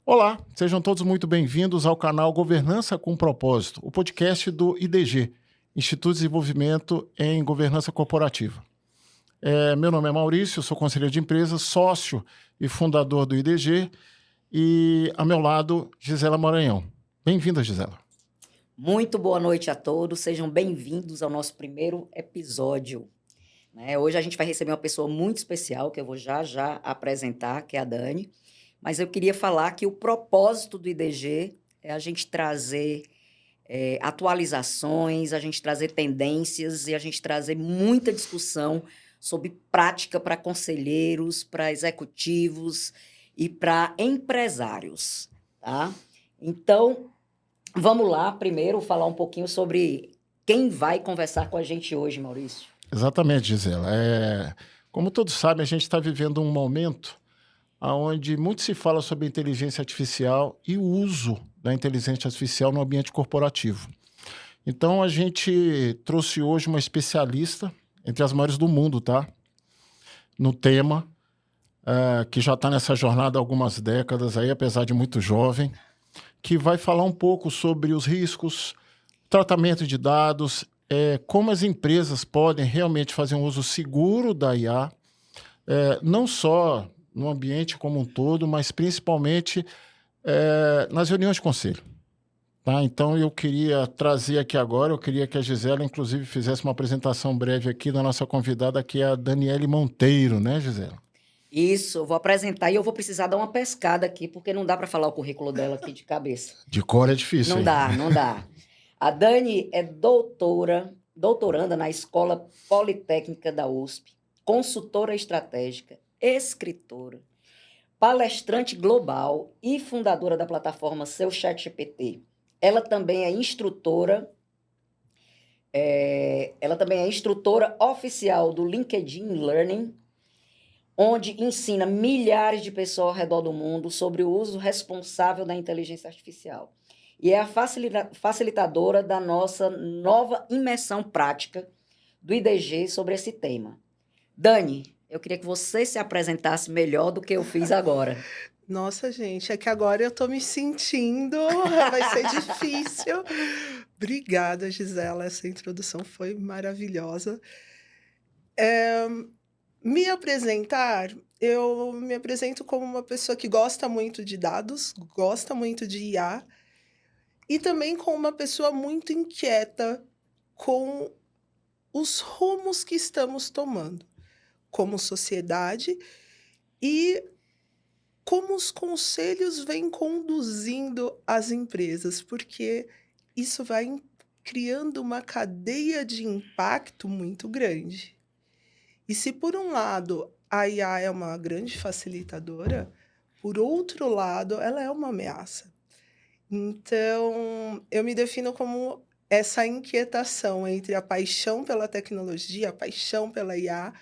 Olá, sejam todos muito bem-vindos ao canal Governança com Propósito, o podcast do IDG, Instituto de Desenvolvimento em Governança Corporativa. Meu nome é Maurício, sou conselheiro de empresas, sócio e fundador do IDG, e ao meu lado, Gisela Maranhão. Bem-vinda, Gisela. Muito boa noite a todos, sejam bem-vindos ao nosso primeiro episódio. Hoje a gente vai receber uma pessoa muito especial, que eu vou já apresentar, que é a Dani. Mas eu queria falar que o propósito do IDG é a gente trazer atualizações, a gente trazer tendências e a gente trazer muita discussão sobre prática para conselheiros, para executivos e para empresários, tá? Então, vamos lá, primeiro, falar um pouquinho sobre quem vai conversar com a gente hoje, Maurício. Exatamente, Gisela. Como todos sabem, a gente está vivendo um momento onde muito se fala sobre inteligência artificial e o uso da inteligência artificial no ambiente corporativo. Então, a gente trouxe hoje uma especialista, entre as maiores do mundo, tá? No tema, que já está nessa jornada há algumas décadas, aí, apesar de muito jovem, que vai falar um pouco sobre os riscos, tratamento de dados, como as empresas podem realmente fazer um uso seguro da IA, não só no ambiente como um todo, mas principalmente nas reuniões de conselho. Tá? Então, eu queria trazer aqui agora, eu queria que a Gisela, inclusive, fizesse uma apresentação breve aqui da nossa convidada, que é a Daniele Monteiro, né, Gisela? Isso, eu vou apresentar e eu vou precisar dar uma pescada aqui, porque não dá para falar o currículo dela aqui de cabeça. De cor é difícil. Não dá. A Dani é doutoranda na Escola Politécnica da USP, consultora estratégica, escritora, palestrante global e fundadora da plataforma Seu ChatGPT. Ela também é instrutora oficial do LinkedIn Learning, onde ensina milhares de pessoas ao redor do mundo sobre o uso responsável da inteligência artificial. E é a facilitadora da nossa nova imersão prática do IDG sobre esse tema. Dani, eu queria que você se apresentasse melhor do que eu fiz agora. Nossa, gente, é que agora eu tô me sentindo, vai ser difícil. Obrigada, Gisela, essa introdução foi maravilhosa. Me apresentar, eu me apresento como uma pessoa que gosta muito de dados, gosta muito de IA, e também como uma pessoa muito inquieta com os rumos que estamos tomando como sociedade e como os conselhos vêm conduzindo as empresas, porque isso vai criando uma cadeia de impacto muito grande. E se, por um lado, a IA é uma grande facilitadora, por outro lado, ela é uma ameaça. Então, eu me defino como essa inquietação entre a paixão pela tecnologia, a paixão pela IA,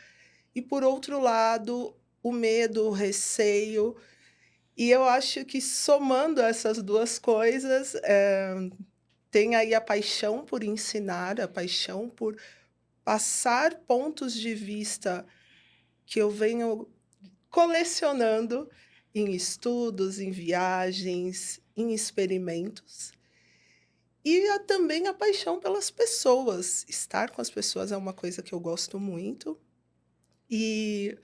e, por outro lado, o medo, o receio. E eu acho que, somando essas duas coisas, tem aí a paixão por ensinar, a paixão por passar pontos de vista que eu venho colecionando em estudos, em viagens, em experimentos. E também a paixão pelas pessoas. Estar com as pessoas é uma coisa que eu gosto muito. E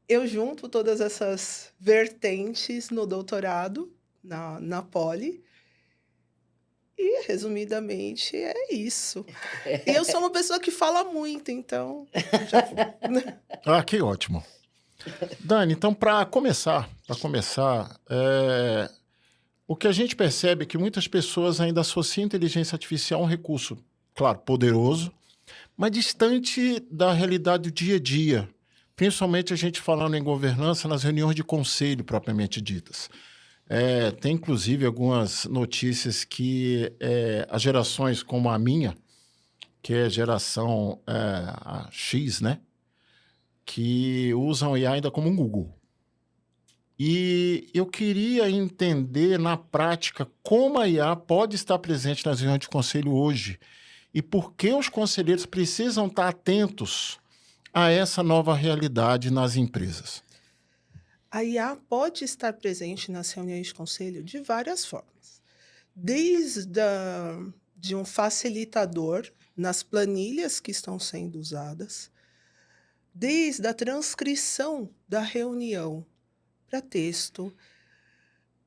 eu junto todas essas vertentes no doutorado, na Poli. E, resumidamente, é isso. E eu sou uma pessoa que fala muito, então... Que ótimo. Dani, então, para começar, o que a gente percebe é que muitas pessoas ainda associam inteligência artificial a um recurso, claro, poderoso, mas distante da realidade do dia a dia. Principalmente a gente falando em governança nas reuniões de conselho propriamente ditas. Tem, inclusive, algumas notícias que as gerações como a minha, que é a geração a X, né? Que usam a IA ainda como um Google. E eu queria entender, na prática, como a IA pode estar presente nas reuniões de conselho hoje e por que os conselheiros precisam estar atentos a essa nova realidade nas empresas. A IA pode estar presente nas reuniões de conselho de várias formas. Desde de um facilitador nas planilhas que estão sendo usadas, desde a transcrição da reunião para texto,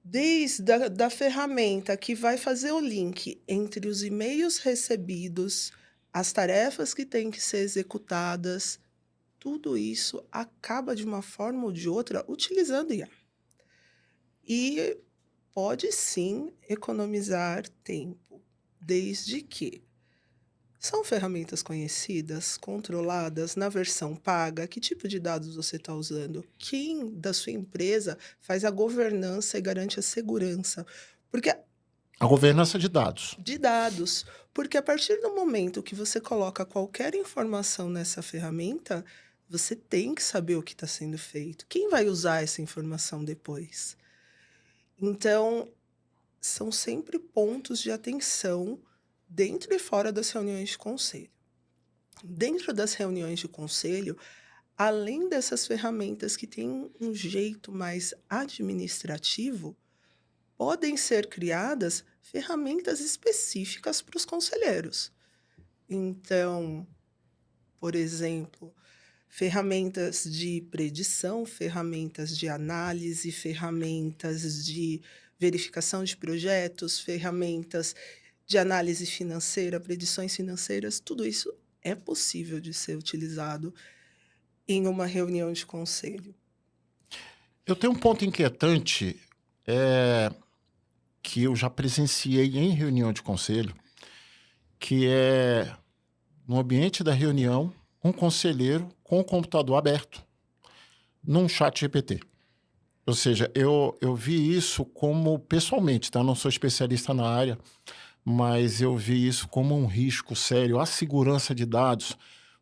desde da ferramenta que vai fazer o link entre os e-mails recebidos, as tarefas que têm que ser executadas, tudo isso acaba de uma forma ou de outra utilizando IA. E pode sim economizar tempo, desde que são ferramentas conhecidas, controladas, na versão paga. Que tipo de dados você está usando? Quem da sua empresa faz a governança e garante a segurança? Porque A governança de dados. de dados. Porque a partir do momento que você coloca qualquer informação nessa ferramenta, você tem que saber o que está sendo feito. Quem vai usar essa informação depois? Então, são sempre pontos de atenção dentro e fora das reuniões de conselho. Dentro das reuniões de conselho, além dessas ferramentas que têm um jeito mais administrativo, podem ser criadas ferramentas específicas para os conselheiros. Então, por exemplo, ferramentas de predição, ferramentas de análise, ferramentas de verificação de projetos, ferramentas de análise financeira, predições financeiras, tudo isso é possível de ser utilizado em uma reunião de conselho. Eu tenho um ponto inquietante que eu já presenciei em reunião de conselho, que é, no ambiente da reunião, um conselheiro com o computador aberto num chat GPT. Ou seja, eu vi isso como, pessoalmente, tá? Não sou especialista na área, mas eu vi isso como um risco sério à segurança de dados,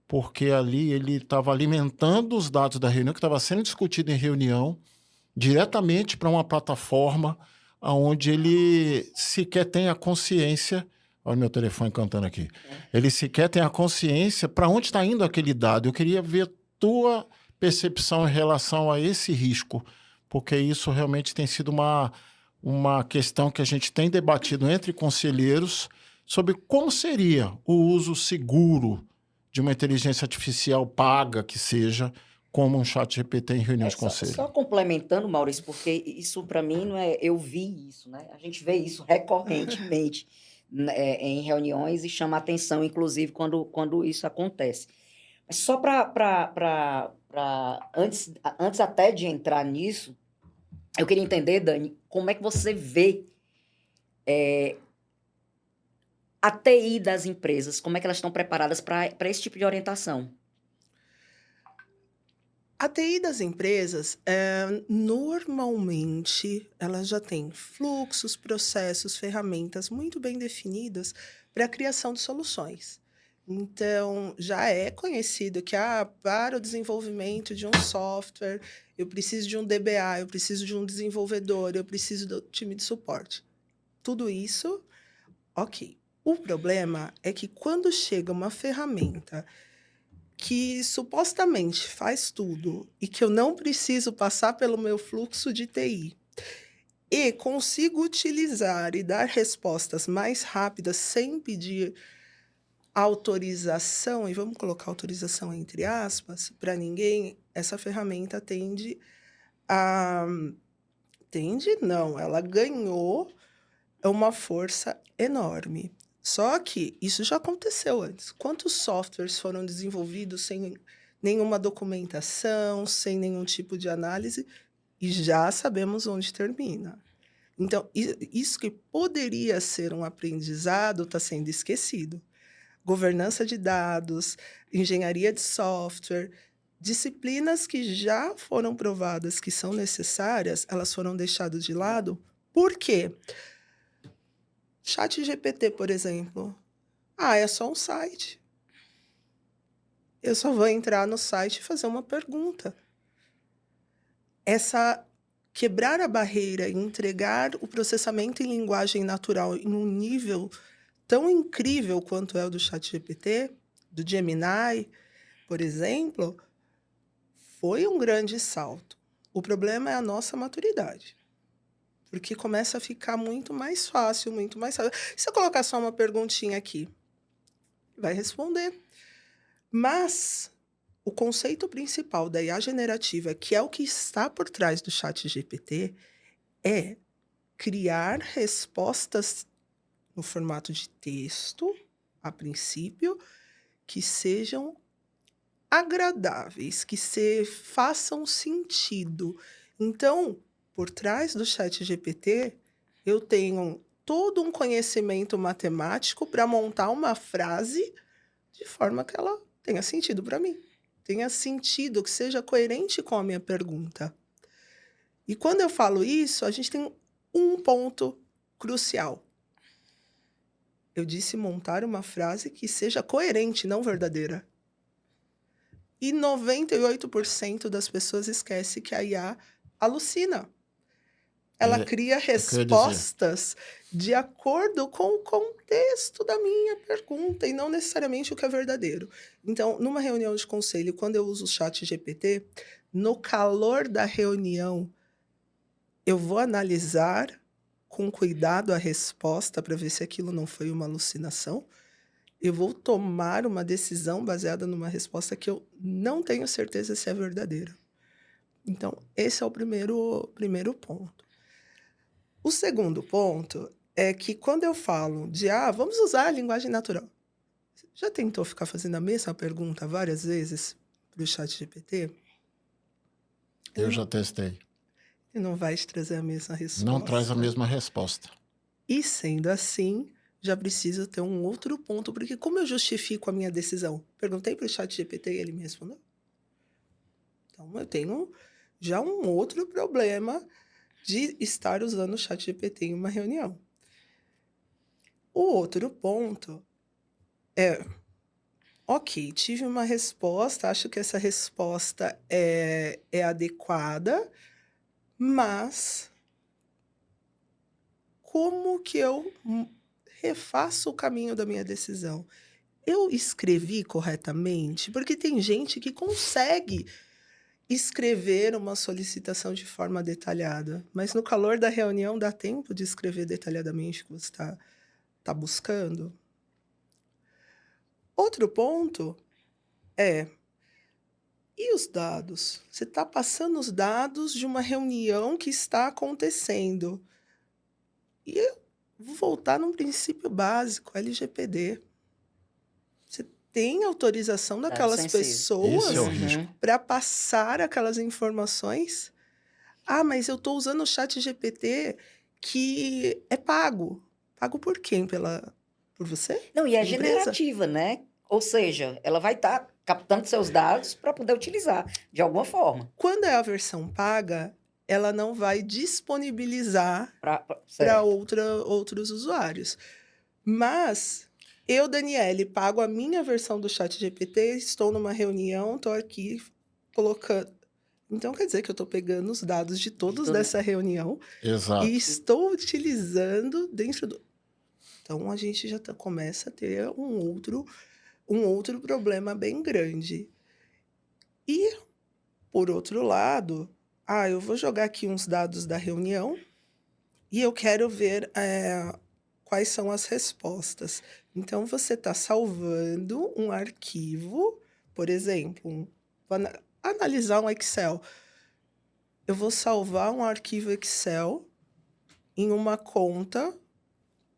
porque ali ele estava alimentando os dados da reunião, que estava sendo discutido em reunião, diretamente para uma plataforma onde ele sequer tem a consciência. Olha o meu telefone cantando aqui. Ele sequer tem a consciência para onde está indo aquele dado. Eu queria ver tua percepção em relação a esse risco, porque isso realmente tem sido uma questão que a gente tem debatido entre conselheiros sobre como seria o uso seguro de uma inteligência artificial paga, que seja, como um chat GPT em reunião de conselho. Só complementando, Maurício, porque isso para mim não é... Eu vi isso, né? A gente vê isso recorrentemente em reuniões e chama atenção, inclusive, quando isso acontece. Mas só para antes até de entrar nisso, eu queria entender, Dani, como é que você vê a TI das empresas, como é que elas estão preparadas para esse tipo de orientação? A TI das empresas, normalmente, elas já têm fluxos, processos, ferramentas muito bem definidas para a criação de soluções. Então, já é conhecido que para o desenvolvimento de um software, eu preciso de um DBA, eu preciso de um desenvolvedor, eu preciso do time de suporte. Tudo isso, ok. O problema é que quando chega uma ferramenta que supostamente faz tudo e que eu não preciso passar pelo meu fluxo de TI e consigo utilizar e dar respostas mais rápidas sem pedir autorização, e vamos colocar autorização entre aspas, para ninguém, essa ferramenta ela ganhou uma força enorme. Só que isso já aconteceu antes. Quantos softwares foram desenvolvidos sem nenhuma documentação, sem nenhum tipo de análise, e já sabemos onde termina. Então, isso que poderia ser um aprendizado está sendo esquecido. Governança de dados, engenharia de software, disciplinas que já foram provadas que são necessárias, elas foram deixadas de lado. Por quê? ChatGPT, por exemplo. É só um site. Eu só vou entrar no site e fazer uma pergunta. Quebrar a barreira e entregar o processamento em linguagem natural em um nível tão incrível quanto é o do ChatGPT, do Gemini, por exemplo, foi um grande salto. O problema é a nossa maturidade. Porque começa a ficar muito mais fácil, muito mais fácil. Se eu colocar só uma perguntinha aqui, vai responder. Mas o conceito principal da IA generativa, que é o que está por trás do ChatGPT, é criar respostas no formato de texto, a princípio, que sejam agradáveis, que façam sentido. Então, por trás do ChatGPT, eu tenho todo um conhecimento matemático para montar uma frase de forma que ela tenha sentido para mim. Tenha sentido, que seja coerente com a minha pergunta. E quando eu falo isso, a gente tem um ponto crucial. Eu disse montar uma frase que seja coerente, não verdadeira. E 98% das pessoas esquece que a IA alucina. Ela cria eu queria dizer, respostas de acordo com o contexto da minha pergunta e não necessariamente o que é verdadeiro. Então, numa reunião de conselho, quando eu uso o ChatGPT, no calor da reunião, eu vou analisar com cuidado a resposta para ver se aquilo não foi uma alucinação. Eu vou tomar uma decisão baseada numa resposta que eu não tenho certeza se é verdadeira. Então, esse é o primeiro ponto. O segundo ponto é que quando eu falo de, vamos usar a linguagem natural. Já tentou ficar fazendo a mesma pergunta várias vezes para o ChatGPT? eu já testei. Ele não vai te trazer a mesma resposta. Não traz a mesma resposta. E sendo assim, já preciso ter um outro ponto, porque como eu justifico a minha decisão? Perguntei para o ChatGPT e ele me respondeu. Então, eu tenho já um outro problema de estar usando o ChatGPT em uma reunião. O outro ponto é, ok, tive uma resposta, acho que essa resposta é adequada, mas como que eu refaço o caminho da minha decisão? Eu escrevi corretamente? Porque tem gente que consegue escrever uma solicitação de forma detalhada, mas no calor da reunião dá tempo de escrever detalhadamente o que você está buscando? Outro ponto é, e os dados? Você está passando os dados de uma reunião que está acontecendo. E eu vou voltar num princípio básico, LGPD. Você tem autorização Dados daquelas sensíveis. Esse é o pessoas risco. para passar aquelas informações? Mas eu estou usando o ChatGPT que é pago. Pago por quem? Por você? Não, e é Pela empresa? generativa, né? Ou seja, ela vai estar captando seus dados para poder utilizar de alguma forma. Quando é a versão paga, ela não vai disponibilizar para Certo. outros usuários. Mas eu, Daniele, pago a minha versão do ChatGPT, estou numa reunião, estou aqui colocando. Então, quer dizer que eu estou pegando os dados de todos tudo. dessa reunião Exato. e estou utilizando dentro do. Então, a gente já começa a ter um outro problema bem grande. E, por outro lado, eu vou jogar aqui uns dados da reunião e eu quero ver quais são as respostas. Então, você está salvando um arquivo, por exemplo, vou analisar um Excel. Eu vou salvar um arquivo Excel em uma conta,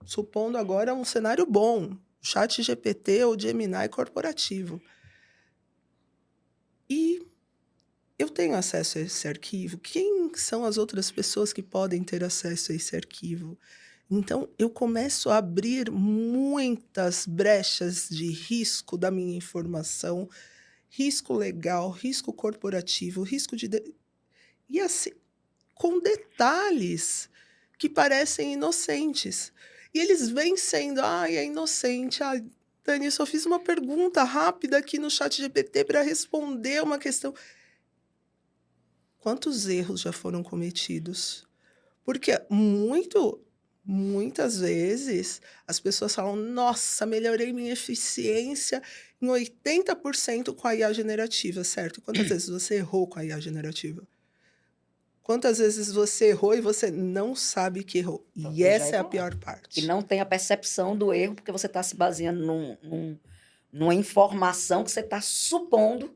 supondo agora um cenário bom, ChatGPT ou Gemini corporativo. E eu tenho acesso a esse arquivo. Quem são as outras pessoas que podem ter acesso a esse arquivo? Então, eu começo a abrir muitas brechas de risco da minha informação, risco legal, risco corporativo, risco de... E assim, com detalhes que parecem inocentes. E eles vêm sendo, é inocente. Dani, eu só fiz uma pergunta rápida aqui no ChatGPT para responder uma questão. Quantos erros já foram cometidos? Porque muitas vezes as pessoas falam, nossa, melhorei minha eficiência em 80% com a IA generativa, certo? Quantas vezes você errou com a IA generativa? Quantas vezes você errou e você não sabe que errou? Porque E já essa é a errou. pior E parte. não tem a percepção do erro, porque você está se baseando numa informação que você está supondo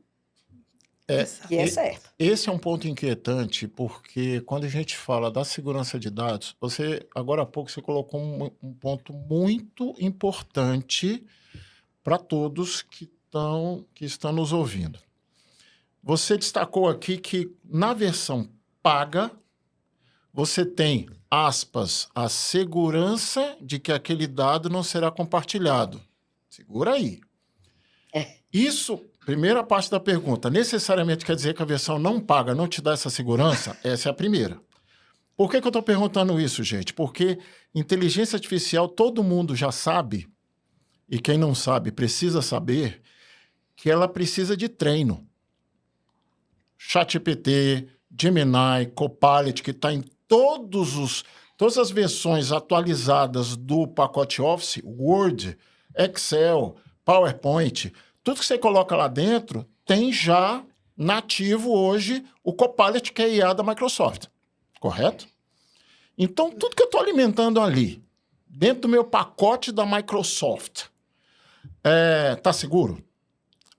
Exato. que é E- certa. Esse é um ponto inquietante, porque quando a gente fala da segurança de dados, agora há pouco, você colocou um ponto muito importante para todos que estão nos ouvindo. Você destacou aqui que na versão paga, você tem, aspas, a segurança de que aquele dado não será compartilhado. Segura aí. Isso, primeira parte da pergunta, necessariamente quer dizer que a versão não paga não te dá essa segurança? Essa é a primeira. Por que eu estou perguntando isso, gente? Porque inteligência artificial todo mundo já sabe, e quem não sabe precisa saber, que ela precisa de treino. ChatGPT, Gemini, Copilot, que está em todas as versões atualizadas do pacote Office, Word, Excel, PowerPoint, tudo que você coloca lá dentro tem já nativo hoje o Copilot, que é a IA da Microsoft, correto? Então, tudo que eu estou alimentando ali, dentro do meu pacote da Microsoft, tá seguro?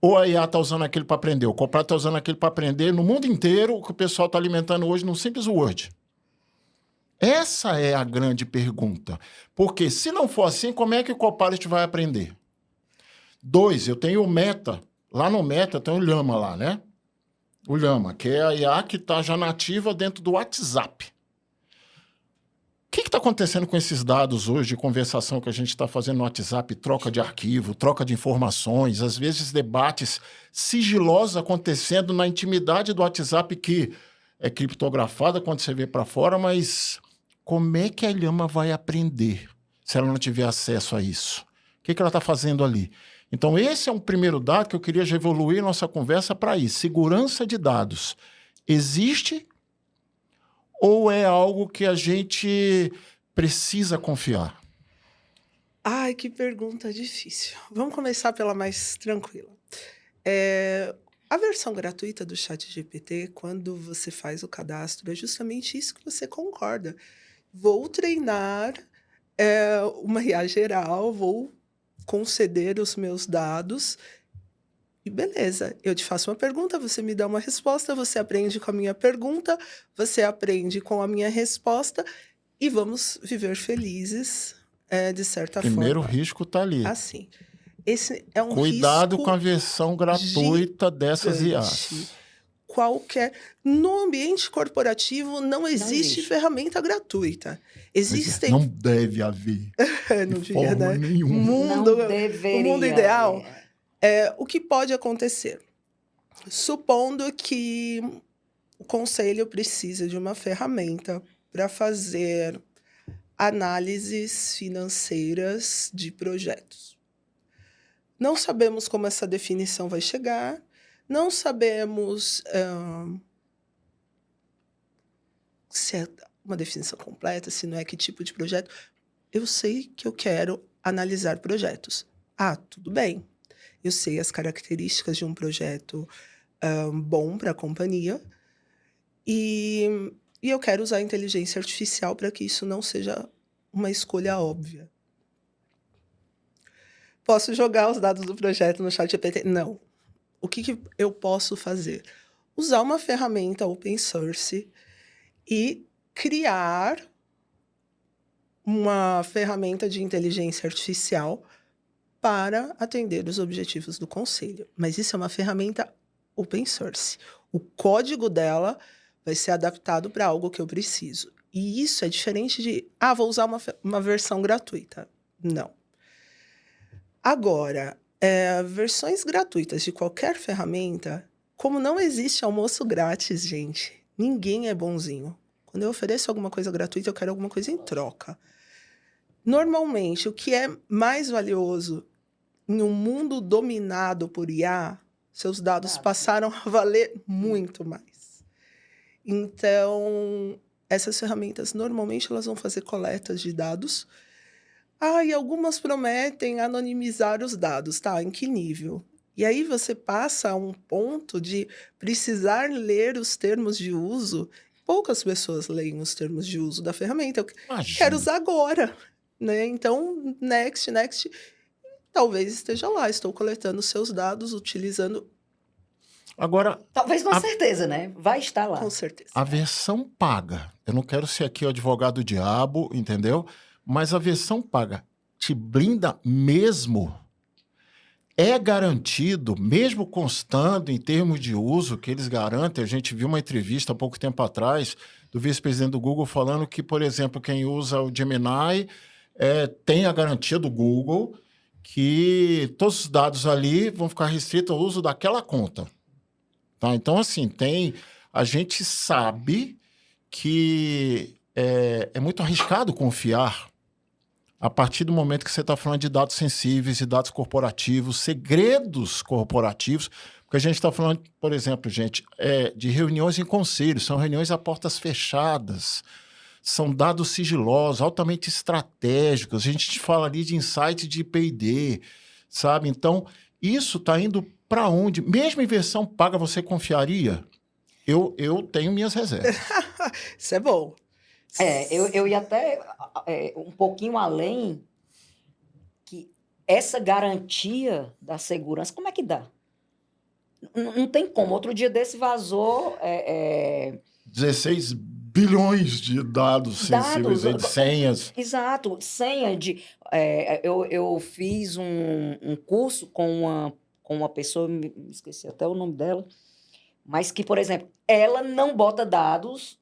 Ou a IA está usando aquele para aprender, o Copilot está usando aquele para aprender no mundo inteiro, o que o pessoal está alimentando hoje num simples Word? Essa é a grande pergunta. Porque se não for assim, como é que o Copilot vai aprender? 2, eu tenho o Meta. Lá no Meta eu tenho o Llama lá, né? O Llama, que é a IA que está já nativa dentro do WhatsApp. O que está acontecendo com esses dados hoje de conversação que a gente está fazendo no WhatsApp? Troca de arquivo, troca de informações, às vezes debates sigilosos acontecendo na intimidade do WhatsApp que é criptografada quando você vê para fora, mas como é que a Llama vai aprender se ela não tiver acesso a isso? O que ela está fazendo ali? Então, esse é um primeiro dado que eu queria já evoluir nossa conversa para isso. Segurança de dados. Existe ou é algo que a gente precisa confiar? Ai, que pergunta difícil. Vamos começar pela mais tranquila. A versão gratuita do ChatGPT, quando você faz o cadastro, é justamente isso que você concorda. Vou treinar uma IA geral, vou conceder os meus dados e beleza. Eu te faço uma pergunta, você me dá uma resposta, você aprende com a minha pergunta, você aprende com a minha resposta e vamos viver felizes, de certa Primeiro forma. risco está ali. Assim, esse é um Cuidado risco com a versão gratuita dessas IAs. gigante. Qualquer... No ambiente corporativo não existe existe. ferramenta gratuita. Existem... Não deve haver. Não De devia, forma né? nenhuma. Não deveria. O mundo ideal, o que pode acontecer? Supondo que o conselho precisa de uma ferramenta para fazer análises financeiras de projetos. Não sabemos como essa definição vai chegar, não sabemos se é uma definição completa, se não é que tipo de projeto. Eu sei que eu quero analisar projetos. Ah, tudo bem. Eu sei as características de um projeto bom para a companhia e eu quero usar a inteligência artificial para que isso não seja uma escolha óbvia. Posso jogar os dados do projeto no ChatGPT? Não. O que eu posso fazer? Usar uma ferramenta open source e criar uma ferramenta de inteligência artificial para atender os objetivos do conselho. Mas isso é uma ferramenta open source. O código dela vai ser adaptado para algo que eu preciso. E isso é diferente de, vou usar uma versão gratuita. Não. Agora, versões gratuitas de qualquer ferramenta, como não existe almoço grátis, gente, ninguém é bonzinho. Quando eu ofereço alguma coisa gratuita, eu quero alguma coisa em troca. Normalmente, o que é mais valioso em um mundo dominado por IA, seus dados passaram a valer muito mais. Então, essas ferramentas, normalmente, elas vão fazer coletas de dados. E algumas prometem anonimizar os dados, tá? Em que nível? E aí você passa a um ponto de precisar ler os termos de uso poucas pessoas leem os termos de uso da ferramenta. Eu Imagina. quero usar agora, né? Então, next, next, talvez esteja lá. Estou coletando seus dados, utilizando Agora, Talvez com A- certeza, né? Vai estar lá. com certeza. a versão paga, eu não quero ser aqui o advogado do diabo, entendeu? Mas a versão paga te blinda mesmo? É garantido, mesmo constando em termos de uso que eles garantem? A gente viu uma entrevista há pouco tempo atrás do vice-presidente do Google falando que, por exemplo, quem usa o Gemini tem a garantia do Google que todos os dados ali vão ficar restritos ao uso daquela conta. Tá? Então, assim, a gente sabe que é muito arriscado confiar a partir do momento que você está falando de dados sensíveis, de dados corporativos, segredos corporativos, porque a gente está falando, por exemplo, gente, de reuniões em conselhos, são reuniões a portas fechadas, são dados sigilosos, altamente estratégicos, a gente fala ali de insight de P&D, sabe? Então, isso está indo para onde? Mesmo em versão paga, você confiaria? Eu tenho minhas reservas. Isso é bom. Eu ia até um pouquinho além, que essa garantia da segurança, como é que dá? Não tem como. Outro dia desse vazou 16 bilhões de dados sensíveis, aí, de senhas. Exato, senha de... eu fiz um curso com uma pessoa, me esqueci até o nome dela, mas que, por exemplo, ela não bota dados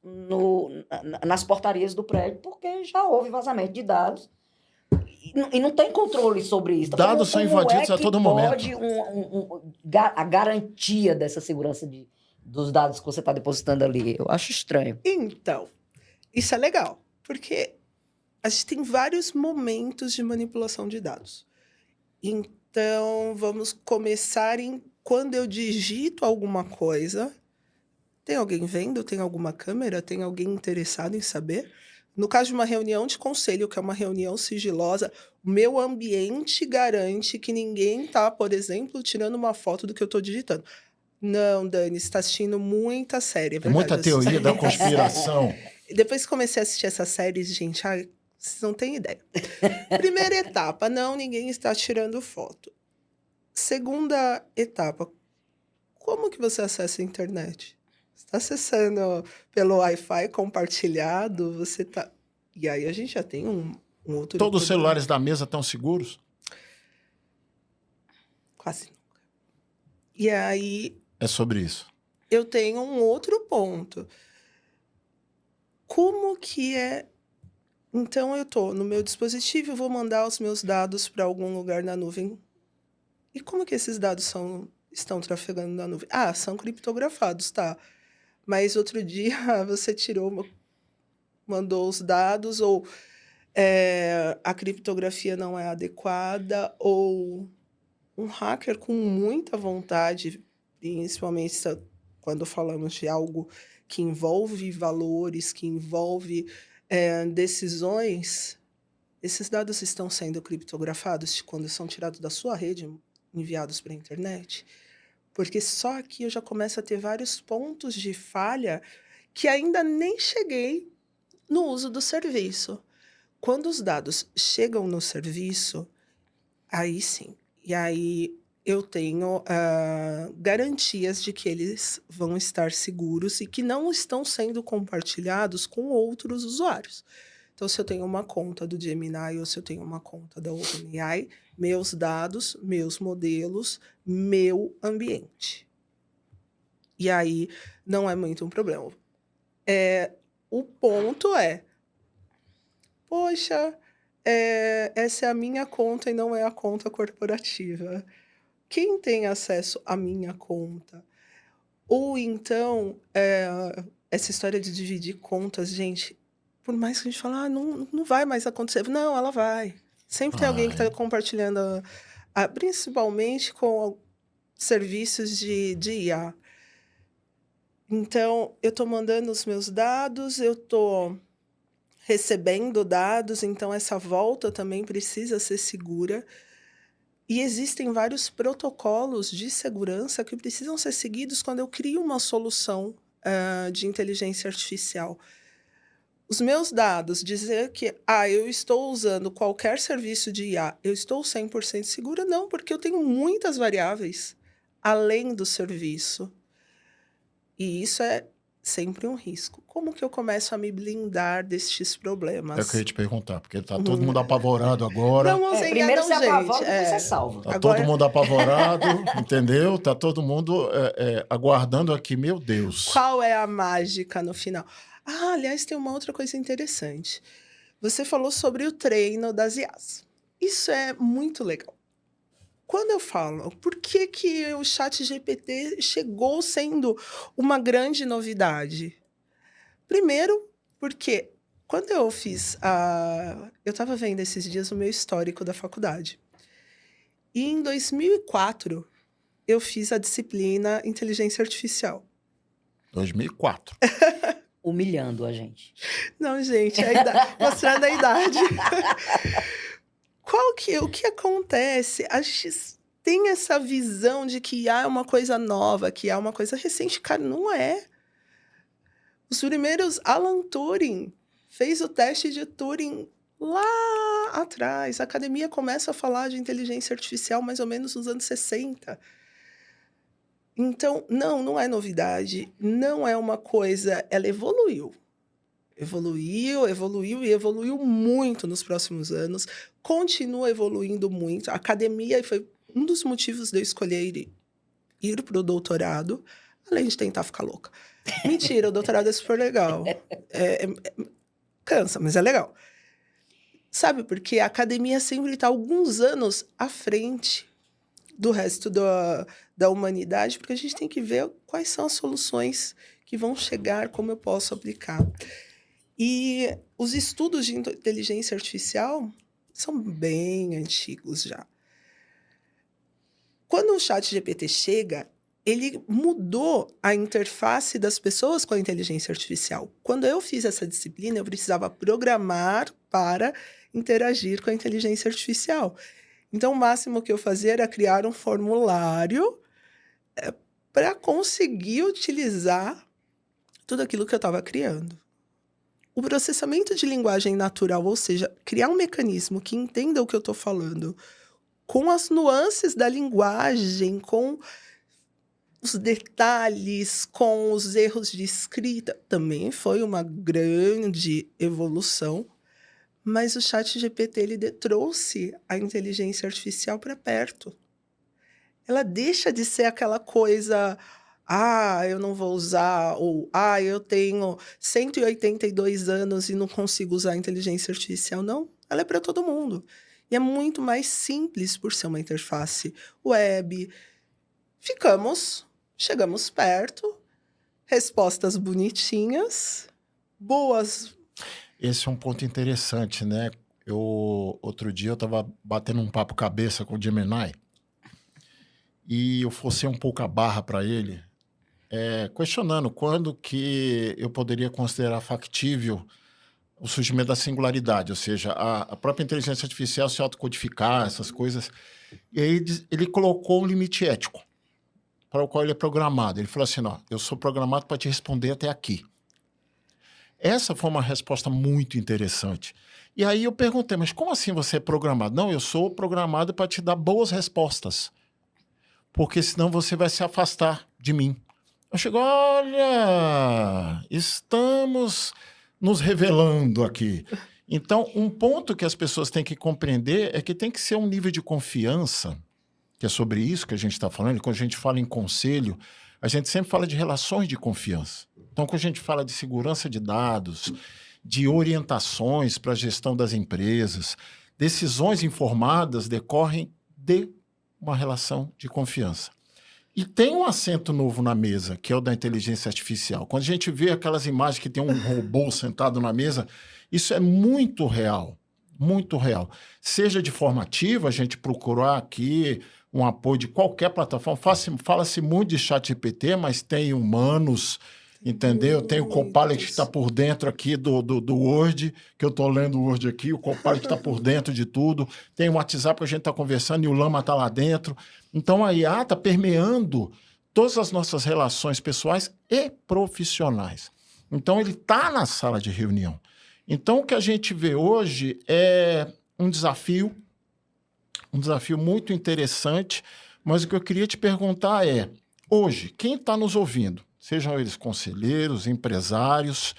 nas portarias do prédio, porque já houve vazamento de dados e não tem controle sobre isso. Dados são invadidos a todo momento. Pode a garantia dessa segurança dos dados que você está depositando ali? Eu acho estranho. Então, isso é legal, porque a gente tem vários momentos de manipulação de dados. Então, vamos começar quando eu digito alguma coisa. Tem alguém vendo? Tem alguma câmera? Tem alguém interessado em saber? No caso de uma reunião de conselho, que é uma reunião sigilosa, o meu ambiente garante que ninguém está, por exemplo, tirando uma foto do que eu estou digitando. Não, Dani, você está assistindo muita série, é Tem verdade. muita teoria da conspiração. Depois que comecei a assistir essas séries, gente, vocês não têm ideia. Primeira etapa, não, ninguém está tirando foto. Segunda etapa, como que você acessa a internet? Você está acessando pelo Wi-Fi compartilhado, você está... E aí a gente já tem um outro... Todos os celulares da mesa estão seguros? Quase nunca. E aí... É sobre isso. Eu tenho um outro ponto. Como que é... Então, eu estou no meu dispositivo e vou mandar os meus dados para algum lugar na nuvem. E como que esses dados estão trafegando na nuvem? Ah, são criptografados, tá. Mas outro dia você mandou os dados, ou a criptografia não é adequada, ou um hacker com muita vontade, principalmente quando falamos de algo que envolve valores, que envolve decisões, esses dados estão sendo criptografados quando são tirados da sua rede, enviados para a internet? Porque só aqui eu já começo a ter vários pontos de falha que ainda nem cheguei no uso do serviço. Quando os dados chegam no serviço, aí sim. E aí eu tenho garantias de que eles vão estar seguros e que não estão sendo compartilhados com outros usuários. Então, se eu tenho uma conta do Gemini ou se eu tenho uma conta da OpenAI, meus dados, meus modelos, meu ambiente. E aí não é muito um problema. O ponto poxa, essa é a minha conta e não é a conta corporativa. Quem tem acesso à minha conta? Ou então, essa história de dividir contas, gente, por mais que a gente fale, não vai mais acontecer. Não, ela vai. Sempre tem alguém que está compartilhando, principalmente com serviços de IA. Então, eu estou mandando os meus dados, eu estou recebendo dados, então essa volta também precisa ser segura. E existem vários protocolos de segurança que precisam ser seguidos quando eu crio uma solução de inteligência artificial. Os meus dados, dizer que eu estou usando qualquer serviço de IA, eu estou 100% segura? Não, porque eu tenho muitas variáveis além do serviço. E isso é sempre um risco. Como que eu começo a me blindar destes problemas? É o que eu ia te perguntar, porque tá todo mundo apavorado agora. Não usem primeiro não, você gente. apavora, depois você salva. Tá Agora- todo mundo apavorado, entendeu? Tá todo mundo aguardando aqui, meu Deus. Qual é a mágica no final? Aliás, tem uma outra coisa interessante. Você falou sobre o treino das IAs. Isso é muito legal. Quando eu falo, por que que o ChatGPT chegou sendo uma grande novidade? Primeiro, porque quando eu fiz eu estava vendo esses dias o meu histórico da faculdade. E em 2004, eu fiz a disciplina Inteligência Artificial. 2004. Humilhando a gente. Não, gente, mostrando a idade. O que acontece? A gente tem essa visão de que IA é uma coisa nova, que IA é uma coisa recente. Cara, não é. Os primeiros, Alan Turing fez o teste de Turing lá atrás. A academia começa a falar de inteligência artificial mais ou menos nos anos 60. Então, não é novidade, não é uma coisa... Ela evoluiu. Evoluiu e evoluiu muito nos próximos anos. Continua evoluindo muito. A academia foi um dos motivos de eu escolher ir para o doutorado, além de tentar ficar louca. Mentira, o doutorado é super legal. Cansa, mas é legal. Sabe, porque a academia sempre está alguns anos à frente do resto da humanidade, porque a gente tem que ver quais são as soluções que vão chegar, como eu posso aplicar. E os estudos de inteligência artificial são bem antigos já. Quando o ChatGPT chega, ele mudou a interface das pessoas com a inteligência artificial. Quando eu fiz essa disciplina, eu precisava programar para interagir com a inteligência artificial. Então, o máximo que eu fazia era criar um formulário para conseguir utilizar tudo aquilo que eu estava criando. O processamento de linguagem natural, ou seja, criar um mecanismo que entenda o que eu estou falando, com as nuances da linguagem, com os detalhes, com os erros de escrita, também foi uma grande evolução. Mas o ChatGPT ele trouxe a inteligência artificial para perto. Ela deixa de ser aquela coisa, eu não vou usar, ou eu tenho 182 anos e não consigo usar a inteligência artificial. Não, ela é para todo mundo. E é muito mais simples por ser uma interface web. Chegamos perto, respostas bonitinhas, boas. Esse é um ponto interessante, né? Outro dia eu estava batendo um papo cabeça com o Gemini e eu forcei um pouco a barra para ele, questionando quando que eu poderia considerar factível o surgimento da singularidade, ou seja, a própria inteligência artificial se autocodificar, essas coisas. E aí ele colocou um limite ético para o qual ele é programado. Ele falou assim, eu sou programado para te responder até aqui. Essa foi uma resposta muito interessante. E aí eu perguntei, mas como assim você é programado? Não, eu sou programado para te dar boas respostas, porque senão você vai se afastar de mim. Eu chego, olha, estamos nos revelando aqui. Então, um ponto que as pessoas têm que compreender é que tem que ser um nível de confiança, que é sobre isso que a gente está falando. Quando a gente fala em conselho, a gente sempre fala de relações de confiança. Então, quando a gente fala de segurança de dados, de orientações para a gestão das empresas, decisões informadas decorrem de uma relação de confiança. E tem um assento novo na mesa, que é o da inteligência artificial. Quando a gente vê aquelas imagens que tem um robô sentado na mesa, isso é muito real, muito real. Seja de forma ativa, a gente procurar aqui um apoio de qualquer plataforma. Fala-se muito de ChatGPT, mas tem humanos, entendeu? Tem o Copilot que está por dentro aqui do Word, que eu estou lendo o Word aqui, o Copilot está por dentro de tudo. Tem o WhatsApp que a gente está conversando e o Lama está lá dentro. Então, a IA está permeando todas as nossas relações pessoais e profissionais. Então, ele está na sala de reunião. Então, o que a gente vê hoje é um desafio muito interessante, mas o que eu queria te perguntar é, hoje, quem está nos ouvindo, sejam eles conselheiros, empresários,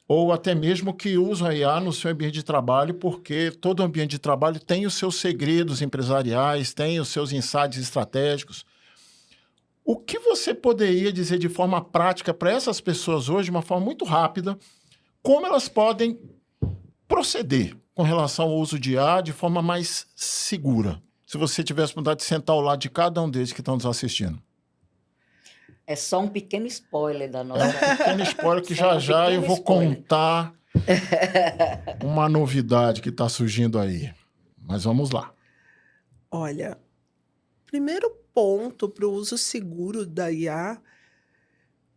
ou até mesmo que usam a IA no seu ambiente de trabalho, porque todo ambiente de trabalho tem os seus segredos empresariais, tem os seus insights estratégicos. O que você poderia dizer de forma prática para essas pessoas hoje, de uma forma muito rápida, como elas podem proceder com relação ao uso de IA de forma mais segura? Se você tivesse vontade de sentar ao lado de cada um deles que estão nos assistindo. É só um pequeno spoiler da É nossa... um pequeno spoiler que Só um já eu pequeno vou spoiler. contar uma novidade que está surgindo aí. Mas vamos lá. Olha, primeiro ponto para o uso seguro da IA,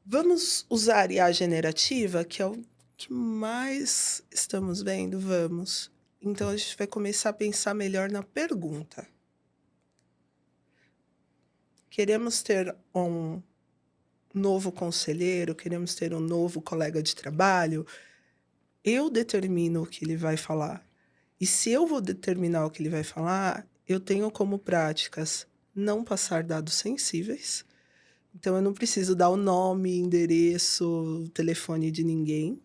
vamos usar IA generativa, que é o que mais estamos vendo? Vamos. Então, a gente vai começar a pensar melhor na pergunta. Queremos ter um novo conselheiro, queremos ter um novo colega de trabalho, eu determino o que ele vai falar. E se eu vou determinar o que ele vai falar, eu tenho como práticas não passar dados sensíveis. Então, eu não preciso dar o nome, endereço, telefone de ninguém,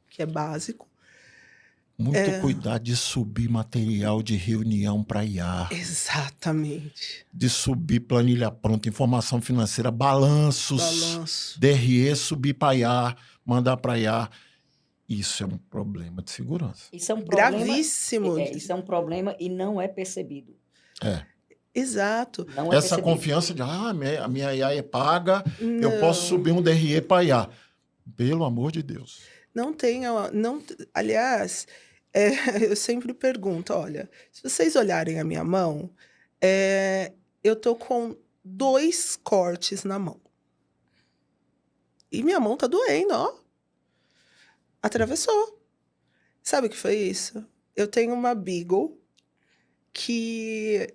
que é básico. Muito cuidado de subir material de reunião para IA, Exatamente. de subir planilha pronta, informação financeira, balanços, Balanço. DRE, subir para IA, mandar para IA. Isso é um problema de segurança. Isso é um problema... Gravíssimo. Isso é um problema e não é percebido. É. Exato. Não é Essa percebido. confiança de, a minha IA é paga, eu Não. posso subir um DRE para IA. Pelo amor de Deus. Não tenha... Não, aliás, eu sempre pergunto, olha, se vocês olharem a minha mão, eu tô com 2 cortes na mão. E minha mão tá doendo, ó. Atravessou. Sabe o que foi isso? Eu tenho uma Beagle que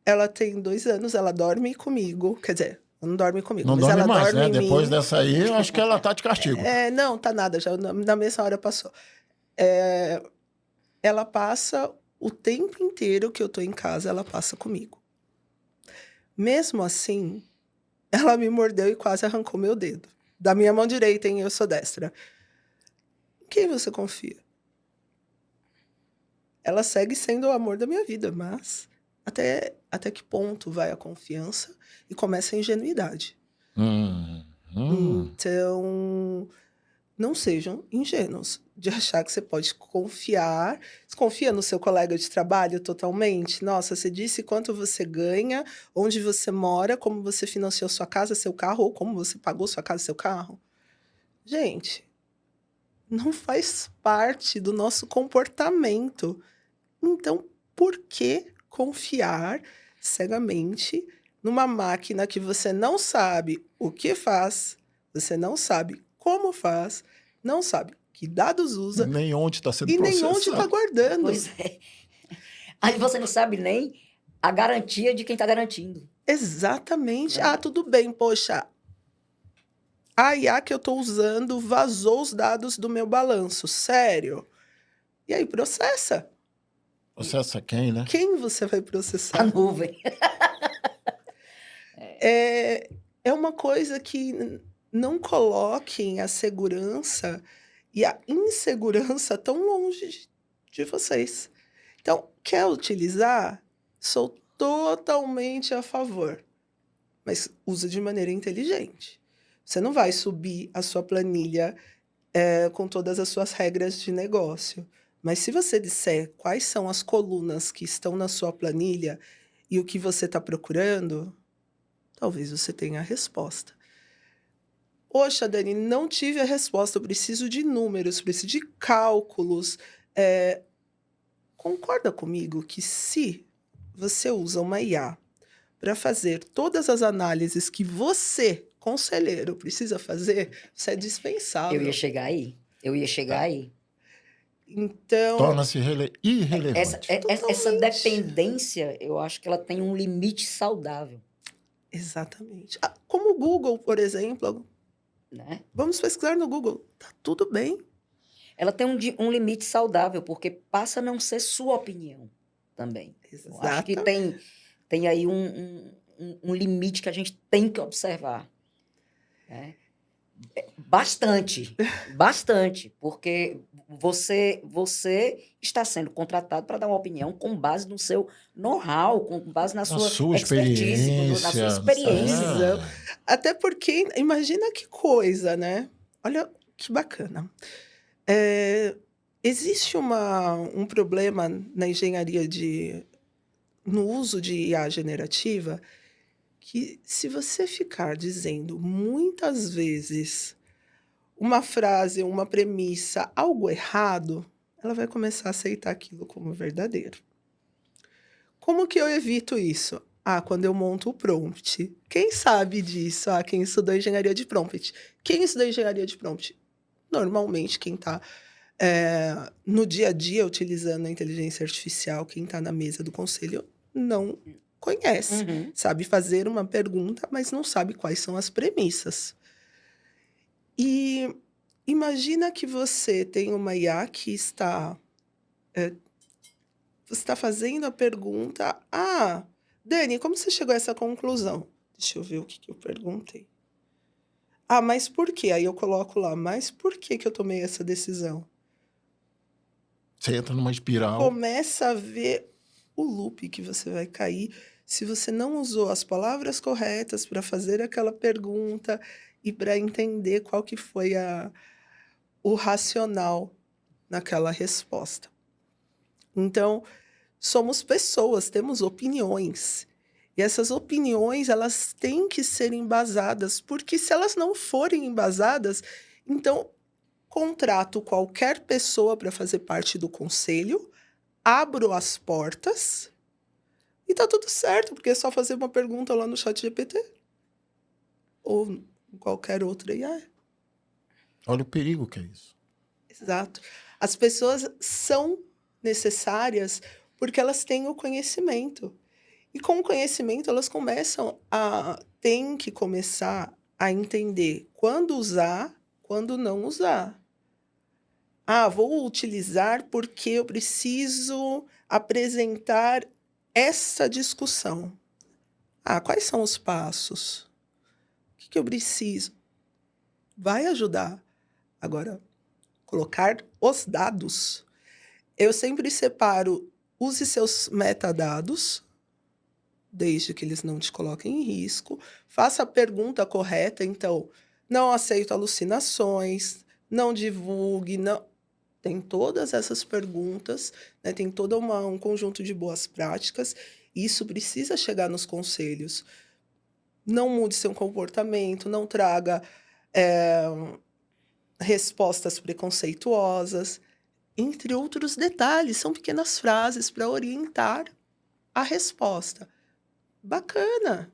ela tem 2 anos, ela dorme comigo. Quer dizer, não dorme comigo, Não mas dorme ela mais, dorme né? em Depois mim. dessa aí, eu acho que ela tá de castigo. Não, tá nada, já na mesma hora passou. Ela passa o tempo inteiro que eu tô em casa, ela passa comigo. Mesmo assim, ela me mordeu e quase arrancou meu dedo. Da minha mão direita, hein? Eu sou destra. Em quem você confia? Ela segue sendo o amor da minha vida, mas até que ponto vai a confiança e começa a ingenuidade? Então, não sejam ingênuos de achar que você pode confiar. Você confia no seu colega de trabalho totalmente? Nossa, você disse quanto você ganha, onde você mora, como você financiou sua casa, seu carro, ou como você pagou sua casa, seu carro. Gente, não faz parte do nosso comportamento. Então, por que confiar cegamente numa máquina que você não sabe o que faz, você não sabe como faz, não sabe que dados usa Nem onde está sendo e nem processado. onde está guardando? Pois é. Aí você não sabe nem a garantia de quem está garantindo. Exatamente. Né? Ah, tudo bem, poxa. A IA que eu estou usando vazou os dados do meu balanço. Sério? E aí, processa. Processa quem, né? Quem você vai A processar? nuvem. É uma coisa que não coloquem a segurança e a insegurança tão longe de vocês. Então, quer utilizar? Sou totalmente a favor, mas usa de maneira inteligente. Você não vai subir a sua planilha com todas as suas regras de negócio. Mas se você disser quais são as colunas que estão na sua planilha e o que você está procurando, talvez você tenha a resposta. Poxa, Dani, não tive a resposta, eu preciso de números, preciso de cálculos. Concorda comigo que se você usa uma IA para fazer todas as análises que você, conselheiro, precisa fazer, você é dispensável. Eu ia chegar aí. Então, Torna-se irrelevante. Essa dependência, eu acho que ela tem um limite saudável. Exatamente. Como o Google, por exemplo, né? vamos pesquisar no Google, tá tudo bem. Ela tem um limite saudável, porque passa a não ser sua opinião também. Eu acho que Exatamente. tem aí um limite que a gente tem que observar, né? Bastante, bastante, porque você está sendo contratado para dar uma opinião com base no seu know-how, com base na Na sua sua expertise, na sua experiência. experiência. Até porque, imagina que coisa, né? Olha que bacana. Existe um problema na engenharia no uso de IA generativa, que se você ficar dizendo muitas vezes uma frase, uma premissa, algo errado, ela vai começar a aceitar aquilo como verdadeiro. Como que eu evito isso? Quando eu monto o prompt. Quem sabe disso? Quem estudou engenharia de prompt. Quem estudou engenharia de prompt? Normalmente, quem está no dia a dia utilizando a inteligência artificial, quem está na mesa do conselho, não conhece. Uhum. Sabe fazer uma pergunta, mas não sabe quais são as premissas. E imagina que você tem uma IA que você está fazendo a pergunta: Dani, como você chegou a essa conclusão? Deixa eu ver o que eu perguntei. Mas por quê? Aí eu coloco lá, mas por que eu tomei essa decisão? Você entra numa espiral. Começa a ver o loop que você vai cair se você não usou as palavras corretas para fazer aquela pergunta e para entender qual que foi o racional naquela resposta. Então, somos pessoas, temos opiniões. E essas opiniões, elas têm que ser embasadas, porque se elas não forem embasadas, então contrato qualquer pessoa para fazer parte do conselho, abro as portas e tá tudo certo, porque é só fazer uma pergunta lá no ChatGPT ou em qualquer outra IA. Olha o perigo que é isso. Exato. As pessoas são necessárias porque elas têm o conhecimento. E com o conhecimento, elas têm que começar a entender quando usar, quando não usar. Vou utilizar porque eu preciso apresentar essa discussão. Quais são os passos? O que eu preciso? Vai ajudar. Agora, colocar os dados. Eu sempre separo, use seus metadados, desde que eles não te coloquem em risco. Faça a pergunta correta, então, não aceito alucinações, não divulgue, não... Tem todas essas perguntas, né? Tem todo um conjunto de boas práticas, e isso precisa chegar nos conselhos. Não mude seu comportamento, não traga respostas preconceituosas, entre outros detalhes. São pequenas frases para orientar a resposta. Bacana!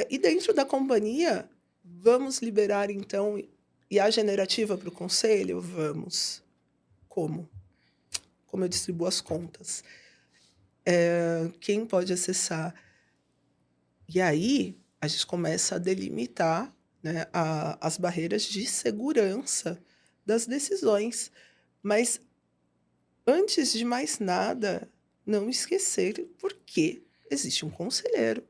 E dentro da companhia, vamos liberar, então, IA generativa para o conselho? Vamos. Como? Como eu distribuo as contas? Quem pode acessar? E aí, a gente começa a delimitar, né, as barreiras de segurança das decisões. Mas, antes de mais nada, não esquecer por que existe um conselheiro.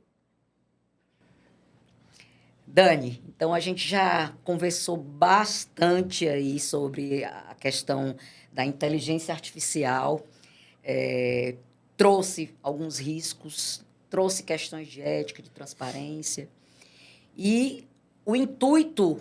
Dani, então a gente já conversou bastante aí sobre a questão da inteligência artificial, trouxe alguns riscos, trouxe questões de ética, de transparência, e o intuito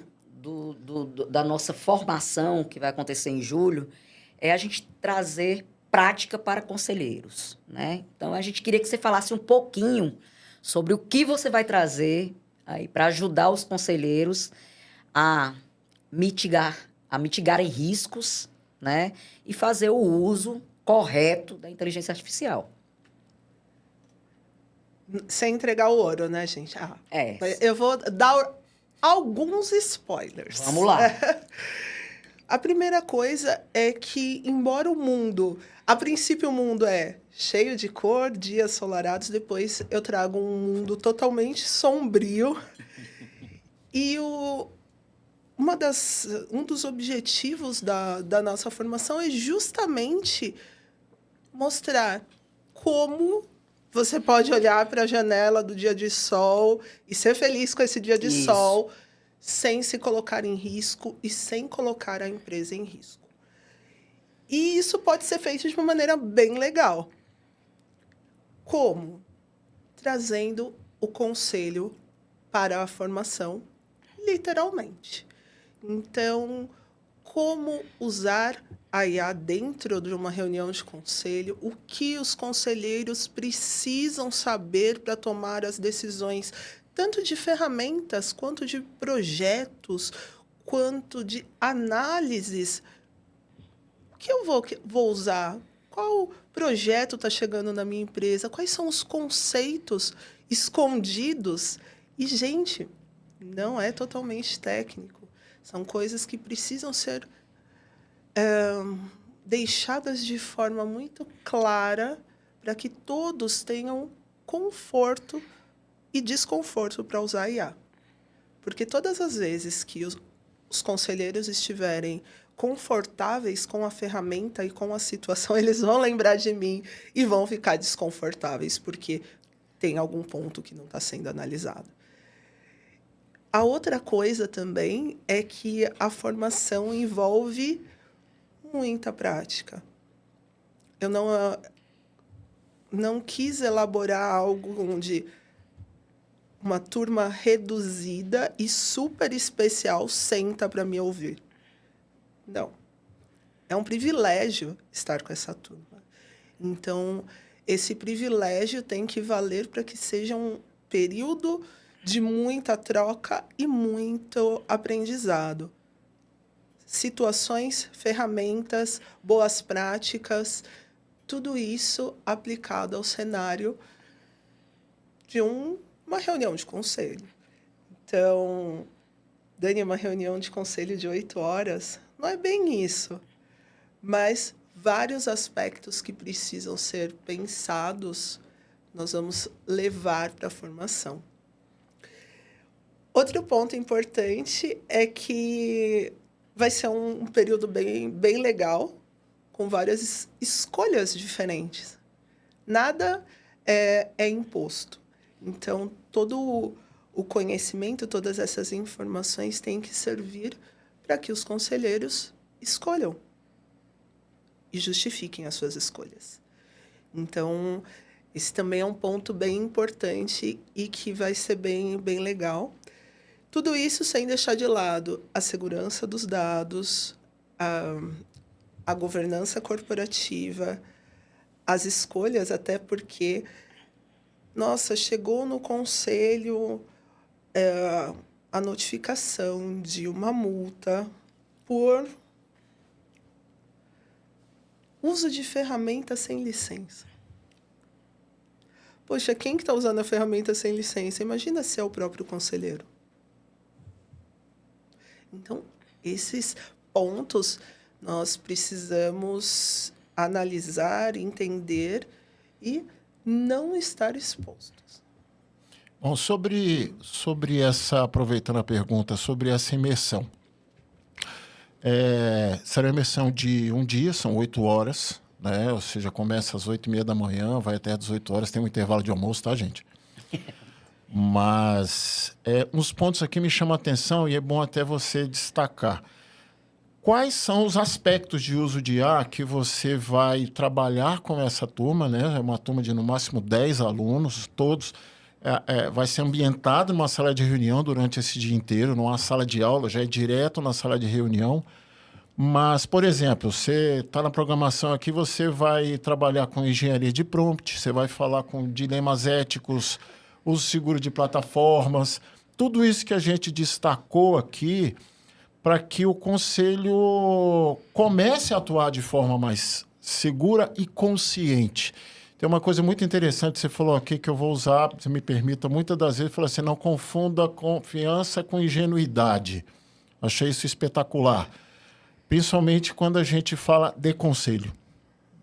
da nossa formação, que vai acontecer em julho, é a gente trazer prática para conselheiros, né? Então, a gente queria que você falasse um pouquinho sobre o que você vai trazer aí para ajudar os conselheiros a mitigarem riscos, né? E fazer o uso correto da inteligência artificial. Sem entregar o ouro, né, gente? É. Eu vou dar alguns spoilers. Vamos lá. A primeira coisa é que, embora o mundo, a princípio o mundo é cheio de cor, dias solarados, depois eu trago um mundo totalmente sombrio. E um dos objetivos da nossa formação é justamente mostrar como você pode olhar para a janela do dia de sol e ser feliz com esse dia de Isso. sol, sem se colocar em risco e sem colocar a empresa em risco. E isso pode ser feito de uma maneira bem legal. Como? Trazendo o conselho para a formação, literalmente. Então, como usar a IA dentro de uma reunião de conselho, o que os conselheiros precisam saber para tomar as decisões, tanto de ferramentas, quanto de projetos, quanto de análises. O que eu vou usar? Qual projeto está chegando na minha empresa? Quais são os conceitos escondidos? E, gente, não é totalmente técnico. São coisas que precisam ser deixadas de forma muito clara para que todos tenham conforto e desconforto para usar a IA. Porque todas as vezes que os conselheiros estiverem confortáveis com a ferramenta e com a situação, eles vão lembrar de mim e vão ficar desconfortáveis, porque tem algum ponto que não está sendo analisado. A outra coisa também é que a formação envolve muita prática. Eu não quis elaborar algo onde uma turma reduzida e super especial senta para me ouvir. Não. É um privilégio estar com essa turma. Então, esse privilégio tem que valer para que seja um período de muita troca e muito aprendizado. Situações, ferramentas, boas práticas, tudo isso aplicado ao cenário de uma reunião de conselho. Então, Dani, uma reunião de conselho de 8 horas, não é bem isso, mas vários aspectos que precisam ser pensados, nós vamos levar para a formação. Outro ponto importante é que vai ser um período bem legal, com várias escolhas diferentes. Nada é imposto. Então, todo o conhecimento, todas essas informações têm que servir para que os conselheiros escolham e justifiquem as suas escolhas. Então, esse também é um ponto bem importante e que vai ser bem legal. Tudo isso sem deixar de lado a segurança dos dados, a governança corporativa, as escolhas, até porque, nossa, chegou no conselho a notificação de uma multa por uso de ferramenta sem licença. Poxa, quem que está usando a ferramenta sem licença? Imagina se é o próprio conselheiro. Então, esses pontos nós precisamos analisar, entender e não estar expostos. Bom, sobre essa, aproveitando a pergunta, sobre essa imersão. Será uma imersão de um dia, são 8 horas, né? Ou seja, começa às 8h30 da manhã, vai até às 18 horas, tem um intervalo de almoço, tá, gente? Mas uns pontos aqui me chamam a atenção e é bom até você destacar. Quais são os aspectos de uso de IA que você vai trabalhar com essa turma, né? É uma turma de no máximo 10 alunos, todos vai ser ambientado numa sala de reunião durante esse dia inteiro, numa sala de aula, já é direto na sala de reunião. Mas, por exemplo, você está na programação aqui, você vai trabalhar com engenharia de prompt, você vai falar com dilemas éticos, uso seguro de plataformas, tudo isso que a gente destacou aqui para que o conselho comece a atuar de forma mais segura e consciente. Tem uma coisa muito interessante, você falou aqui que eu vou usar, se me permita, muitas das vezes, falou assim, não confunda confiança com ingenuidade. Achei isso espetacular. principalmente quando a gente fala de conselho,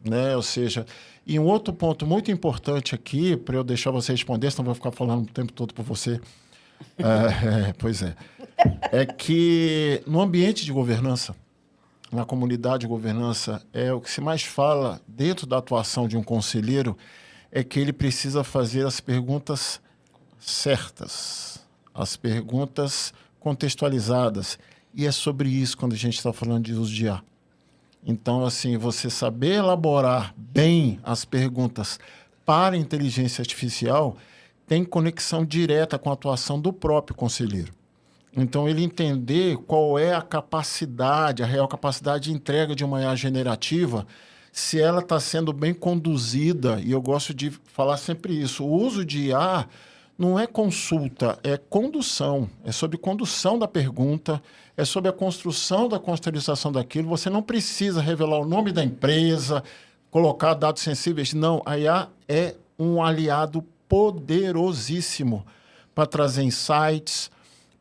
né? Ou seja, e um outro ponto muito importante aqui, para eu deixar você responder, senão eu vou ficar falando o tempo todo por você. Pois é que no ambiente de governança, na comunidade de governança, o que se mais fala dentro da atuação de um conselheiro é que ele precisa fazer as perguntas certas, as perguntas contextualizadas. E é sobre isso quando a gente está falando de uso de IA. Então, assim, você saber elaborar bem as perguntas para a inteligência artificial tem conexão direta com a atuação do próprio conselheiro. Então, ele entender qual é a capacidade, a real capacidade de entrega de uma IA generativa, se ela está sendo bem conduzida, e eu gosto de falar sempre isso, o uso de IA não é consulta, é condução, é sobre condução da pergunta, é sobre a construção da contextualização daquilo. Você não precisa revelar o nome da empresa, colocar dados sensíveis. Não, a IA é um aliado poderosíssimo para trazer insights,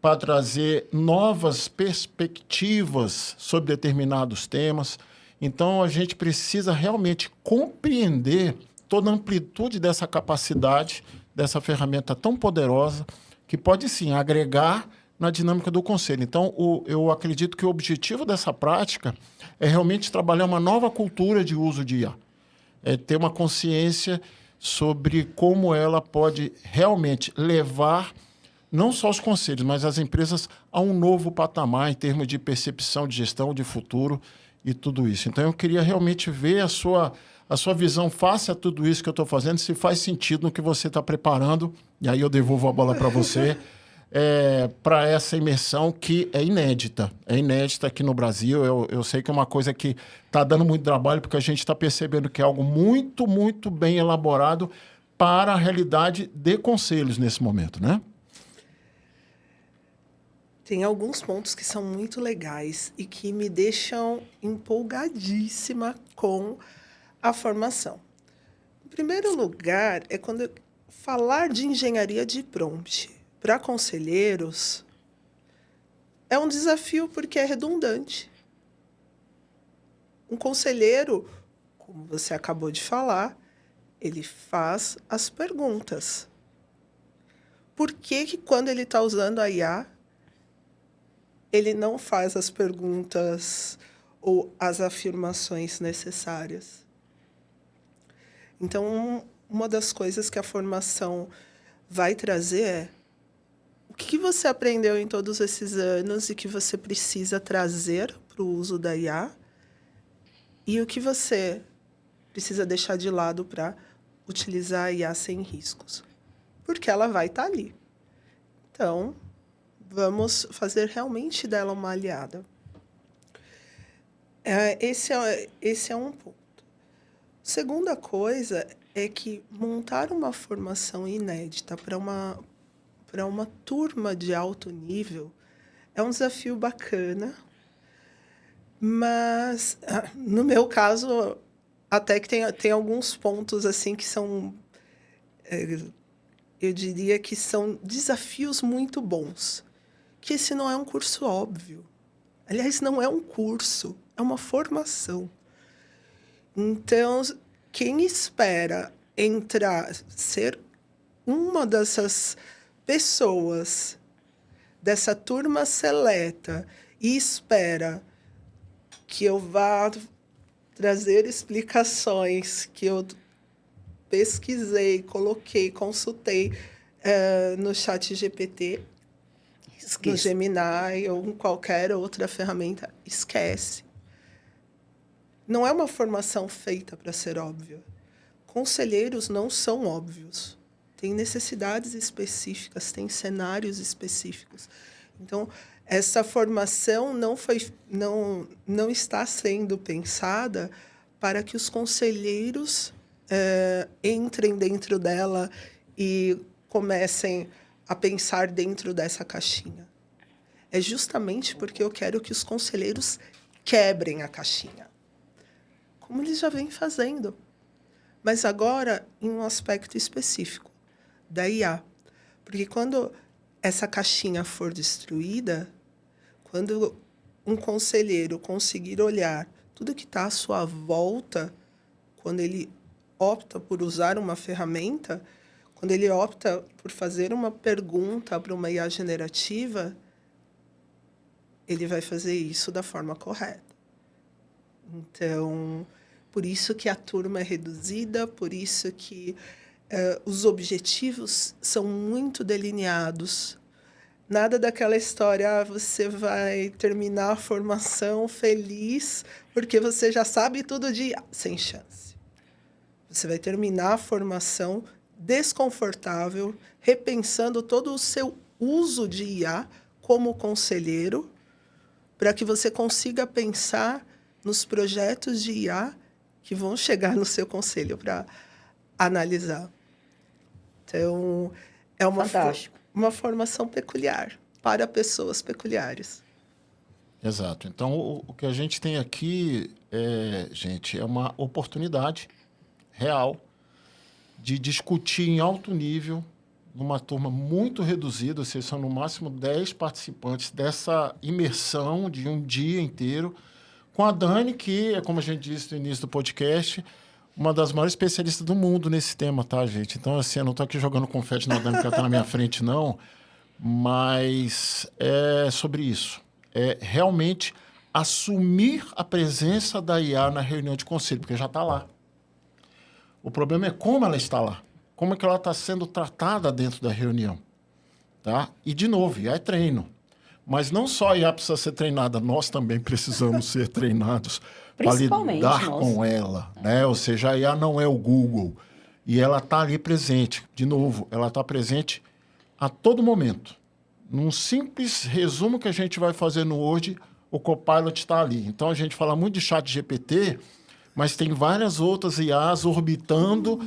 para trazer novas perspectivas sobre determinados temas. Então, a gente precisa realmente compreender toda a amplitude dessa capacidade, dessa ferramenta tão poderosa, que pode, sim, agregar na dinâmica do conselho. Então, eu acredito que o objetivo dessa prática é realmente trabalhar uma nova cultura de uso de IA. É ter uma consciência sobre como ela pode realmente levar não só os conselhos, mas as empresas a um novo patamar em termos de percepção, de gestão, de futuro e tudo isso. Então, eu queria realmente ver a sua visão face a tudo isso que eu estou fazendo, se faz sentido no que você está preparando, e aí eu devolvo a bola para você, para essa imersão que é inédita aqui no Brasil. Eu sei que é uma coisa que está dando muito trabalho, porque a gente está percebendo que é algo muito, muito bem elaborado para a realidade de conselhos nesse momento, né? Tem alguns pontos que são muito legais e que me deixam empolgadíssima com a formação. Em primeiro lugar, é quando falar de engenharia de prompt para conselheiros é um desafio porque é redundante. Um conselheiro, como você acabou de falar, ele faz as perguntas. Por que quando ele está usando a IA, ele não faz as perguntas ou as afirmações necessárias? Então, uma das coisas que a formação vai trazer é o que você aprendeu em todos esses anos e que você precisa trazer para o uso da IA e o que você precisa deixar de lado para utilizar a IA sem riscos. Porque ela vai estar ali. Então, vamos fazer realmente dela uma aliada. Esse é um ponto. Segunda coisa é que montar uma formação inédita para uma turma de alto nível é um desafio bacana, mas, no meu caso, até que tem alguns pontos assim que são, eu diria que são desafios muito bons. Que esse não é um curso óbvio. Aliás, não é um curso, é uma formação. Então, quem espera ser uma dessas pessoas, dessa turma seleta, e espera que eu vá trazer explicações que eu pesquisei, coloquei, consultei no ChatGPT, no Gemini ou em qualquer outra ferramenta, esquece. Não é uma formação feita para ser óbvia. Conselheiros não são óbvios. Tem necessidades específicas, tem cenários específicos. Então, essa formação não está sendo pensada para que os conselheiros entrem dentro dela e comecem a pensar dentro dessa caixinha. É justamente porque eu quero que os conselheiros quebrem a caixinha, como eles já vêm fazendo. Mas agora, em um aspecto específico, da IA. Porque quando essa caixinha for destruída, quando um conselheiro conseguir olhar tudo que está à sua volta, quando ele opta por usar uma ferramenta, quando ele opta por fazer uma pergunta para uma IA generativa, ele vai fazer isso da forma correta. Então, por isso que a turma é reduzida, por isso que os objetivos são muito delineados. Nada daquela história, você vai terminar a formação feliz porque você já sabe tudo de IA. Sem chance. Você vai terminar a formação desconfortável, repensando todo o seu uso de IA como conselheiro, para que você consiga pensar nos projetos de IA que vão chegar no seu conselho para analisar. Então, é uma formação peculiar, para pessoas peculiares. Exato. Então, o que a gente tem aqui, gente, é uma oportunidade real de discutir em alto nível, numa turma muito reduzida, ou seja, são no máximo 10 participantes dessa imersão de um dia inteiro, com a Dani, que é, como a gente disse no início do podcast, uma das maiores especialistas do mundo nesse tema, tá, gente? Então, assim, eu não estou aqui jogando confete na Dani, que ela está na minha frente, não, mas é sobre isso. É realmente assumir a presença da IA na reunião de conselho, porque já está lá. O problema é como ela está lá, como é que ela está sendo tratada dentro da reunião, tá? E, de novo, IA é treino. Mas não só a IA precisa ser treinada, nós também precisamos ser treinados para lidar com ela, né? Ou seja, a IA não é o Google e ela está ali presente. De novo, ela está presente a todo momento. Num simples resumo que a gente vai fazer no Word, o Copilot está ali. Então, a gente fala muito de ChatGPT, mas tem várias outras IAs orbitando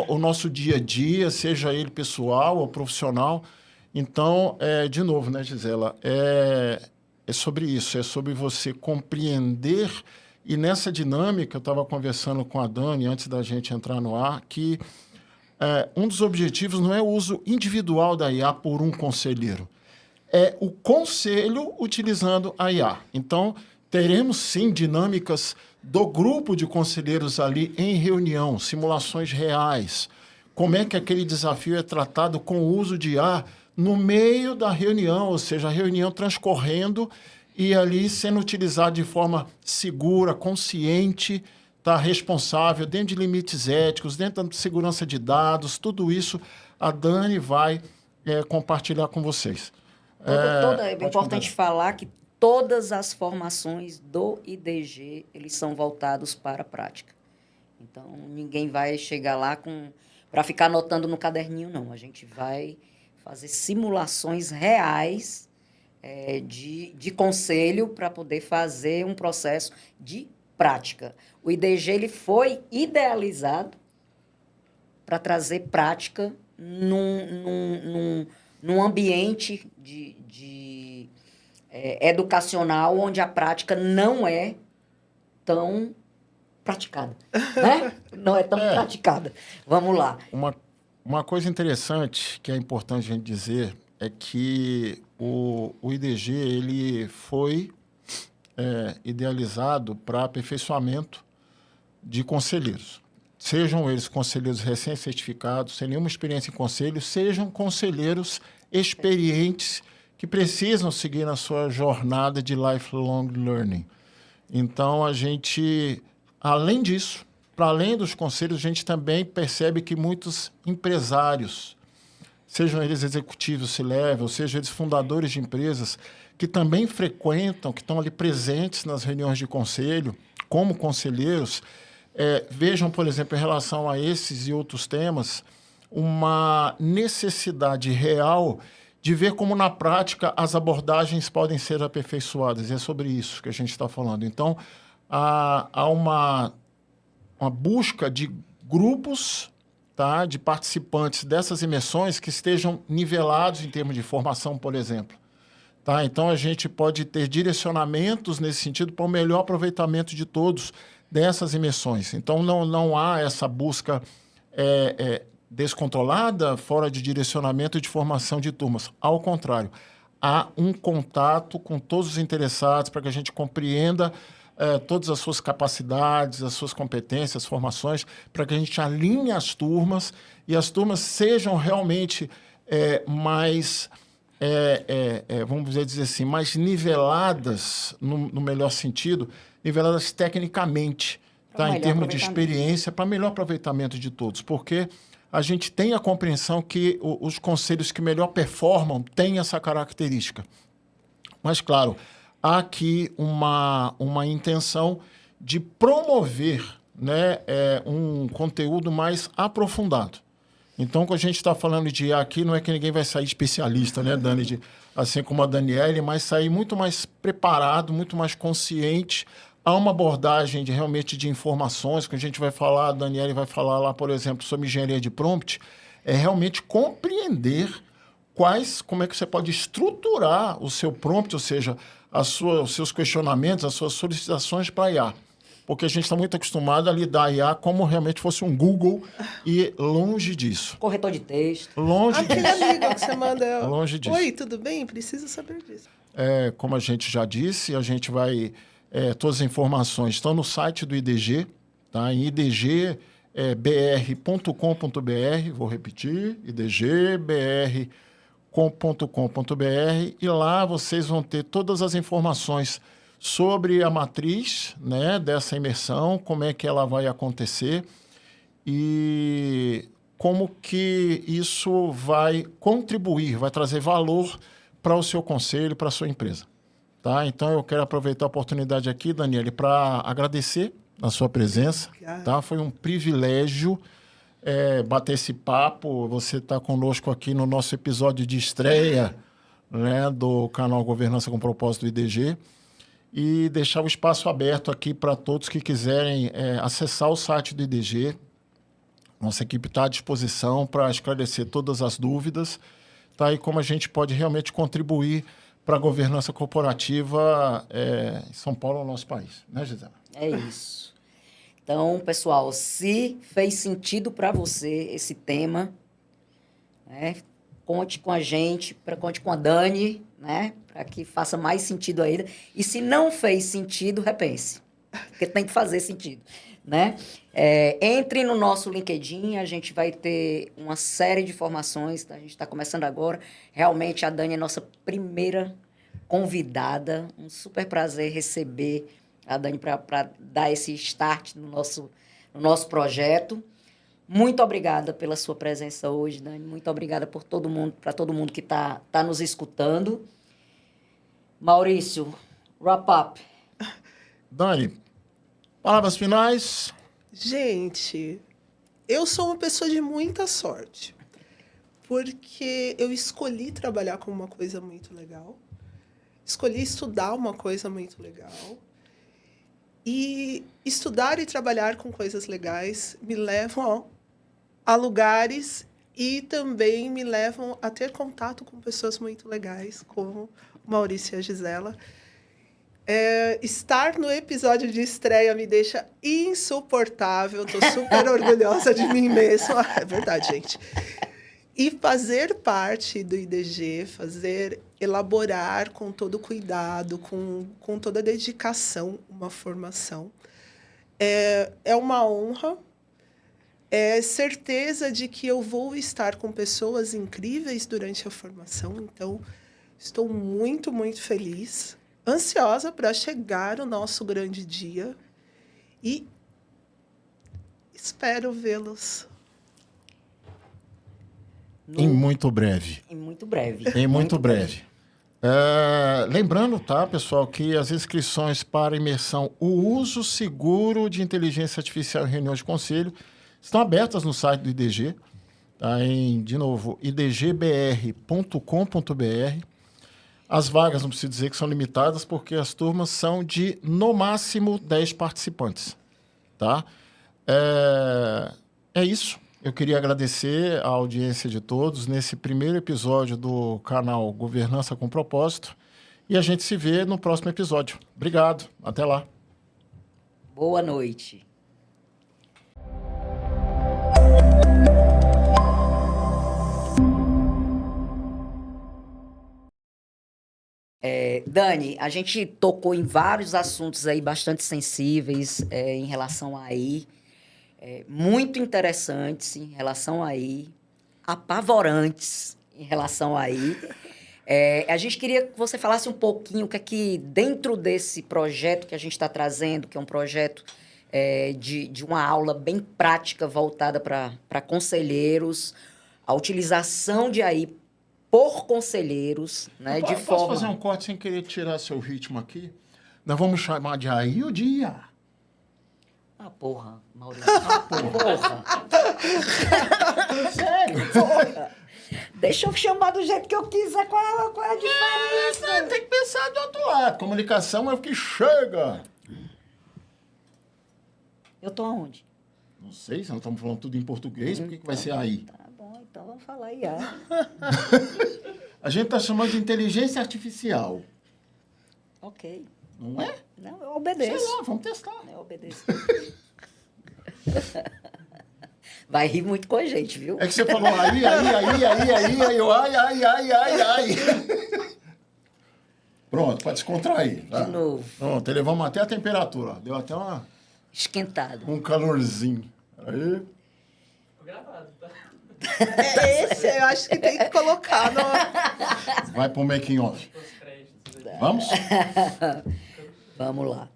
o nosso dia a dia, seja ele pessoal ou profissional. Então, de novo, né, Gisela, é sobre isso, é sobre você compreender. E nessa dinâmica, eu estava conversando com a Dani, antes da gente entrar no ar, que um dos objetivos não é o uso individual da IA por um conselheiro, é o conselho utilizando a IA. Então, teremos, sim, dinâmicas do grupo de conselheiros ali em reunião, simulações reais. Como é que aquele desafio é tratado com o uso de IA no meio da reunião, ou seja, a reunião transcorrendo e ali sendo utilizado de forma segura, consciente, tá, responsável, dentro de limites éticos, dentro da segurança de dados, tudo isso a Dani vai compartilhar com vocês. É importante falar que todas as formações do IDG, eles são voltados para a prática. Então, ninguém vai chegar lá para ficar anotando no caderninho, não. A gente vai fazer simulações reais de conselho para poder fazer um processo de prática. O IDG ele foi idealizado para trazer prática num ambiente educacional onde a prática não é tão praticada, né? Não é tão praticada. Vamos lá. Uma coisa interessante que é importante a gente dizer é que o IDG ele foi idealizado para aperfeiçoamento de conselheiros. Sejam eles conselheiros recém-certificados, sem nenhuma experiência em conselho, sejam conselheiros experientes que precisam seguir na sua jornada de lifelong learning. Então, a gente, além disso, para além dos conselhos, a gente também percebe que muitos empresários, sejam eles executivos C-level, sejam eles fundadores de empresas, que também frequentam, que estão ali presentes nas reuniões de conselho, como conselheiros, vejam, por exemplo, em relação a esses e outros temas, uma necessidade real de ver como, na prática, as abordagens podem ser aperfeiçoadas. E é sobre isso que a gente está falando. Então, há uma busca de grupos, tá, de participantes dessas imersões que estejam nivelados em termos de formação, por exemplo. Tá? Então, a gente pode ter direcionamentos nesse sentido para o melhor aproveitamento de todos dessas imersões. Então, não há essa busca descontrolada, fora de direcionamento e de formação de turmas. Ao contrário, há um contato com todos os interessados para que a gente compreenda todas as suas capacidades, as suas competências, formações, para que a gente alinhe as turmas e as turmas sejam realmente mais, vamos dizer assim, mais niveladas, no melhor sentido, niveladas tecnicamente, tá? Em termos de experiência, para melhor aproveitamento de todos, porque a gente tem a compreensão que os conselhos que melhor performam têm essa característica. Mas, claro, há aqui uma intenção de promover, né, um conteúdo mais aprofundado. Então, quando a gente está falando de IA aqui, não é que ninguém vai sair especialista, né, Dani? Assim como a Daniele, mas sair muito mais preparado, muito mais consciente. Há uma abordagem realmente de informações, que a gente vai falar, a Daniele vai falar lá, por exemplo, sobre engenharia de prompt, é realmente compreender como é que você pode estruturar o seu prompt, ou seja, os seus questionamentos, as suas solicitações para a IA. Porque a gente está muito acostumado a lidar a IA como realmente fosse um Google e longe disso. Corretor de texto. Longe Aquele disso. amigo que você manda... Longe disso. Oi, tudo bem? Preciso saber disso. Como a gente já disse, a gente vai... todas as informações estão no site do IDG, tá? Em idgbr.com.br, vou repetir, idgbr.com.br, e lá vocês vão ter todas as informações sobre a matriz, né, dessa imersão, como é que ela vai acontecer e como que isso vai contribuir, vai trazer valor para o seu conselho, para a sua empresa. Tá? Então, eu quero aproveitar a oportunidade aqui, Daniele, para agradecer a sua presença. Tá? Foi um privilégio bater esse papo. Você está conosco aqui no nosso episódio de estreia, né, do canal Governança com Propósito do IDG. E deixar o espaço aberto aqui para todos que quiserem acessar o site do IDG. Nossa equipe está à disposição para esclarecer todas as dúvidas, tá? E como a gente pode realmente contribuir para a governança corporativa em São Paulo, no nosso país. Né, Gisela? É isso. Então, pessoal, se fez sentido para você esse tema, né, conte com a gente, conte com a Dani, né, para que faça mais sentido ainda. E se não fez sentido, repense, porque tem que fazer sentido, né? Entre no nosso LinkedIn, a gente vai ter uma série de formações, tá? A gente está começando agora. Realmente, a Dani é nossa primeira convidada. Um super prazer receber a Dani para dar esse start no nosso projeto. Muito obrigada pela sua presença hoje, Dani. Muito obrigada para todo mundo que tá nos escutando. Maurício, wrap up. Dani, palavras finais. Gente, eu sou uma pessoa de muita sorte, porque eu escolhi trabalhar com uma coisa muito legal, escolhi estudar uma coisa muito legal, e estudar e trabalhar com coisas legais me levam a lugares e também me levam a ter contato com pessoas muito legais, como o Maurício e a Gisela. Estar no episódio de estreia me deixa insuportável. Estou super orgulhosa de mim mesma. É verdade, gente. E fazer parte do IDG, elaborar com todo cuidado, com toda dedicação, uma formação, é uma honra. É certeza de que eu vou estar com pessoas incríveis durante a formação. Então, estou muito, muito feliz. Ansiosa para chegar o nosso grande dia e espero vê-los. Em muito breve. Em muito breve. Em muito breve. Lembrando, tá, pessoal, que as inscrições para a imersão O Uso Seguro de Inteligência Artificial em Reuniões de Conselho estão abertas no site do IDG, tá, de novo, idgbr.com.br. As vagas, não preciso dizer que são limitadas, porque as turmas são de, no máximo, 10 participantes. Tá? É isso. Eu queria agradecer a audiência de todos nesse primeiro episódio do canal Governança com Propósito. E a gente se vê no próximo episódio. Obrigado. Até lá. Boa noite. Dani, a gente tocou em vários assuntos aí bastante sensíveis em relação a AI, muito interessantes em relação a AI, apavorantes em relação a AI. A gente queria que você falasse um pouquinho o que é que, dentro desse projeto que a gente está trazendo, que é um projeto de uma aula bem prática voltada para conselheiros, a utilização de AI por conselheiros, né, de Posso forma... fazer um corte sem querer tirar seu ritmo aqui? Nós vamos chamar de AI ou de IA? Ah, porra, Maurício. Ah, porra. Sério? Porra. Deixa eu chamar do jeito que eu quiser. Qual é a diferença? Tem que pensar do outro lado. Comunicação é o que chega. Eu tô aonde? Não sei, se nós estamos falando tudo em português, por que vai ser AI? Tá bom, então vamos falar IA. A gente está chamando de inteligência artificial, Ok. não é? Não, eu Sei obedeço. lá, vamos testar. Eu obedeço. Vai rir muito com a gente, viu? É que você falou aí, eu ai. Pronto, para descontrair. Tá? De novo. Pronto, elevamos até a temperatura. Deu até Esquentado. um calorzinho. Aí. Ficou gravado, tá? Esse eu acho que tem que colocar no... Vai pro making off. Os créditos. Vamos? Vamos lá.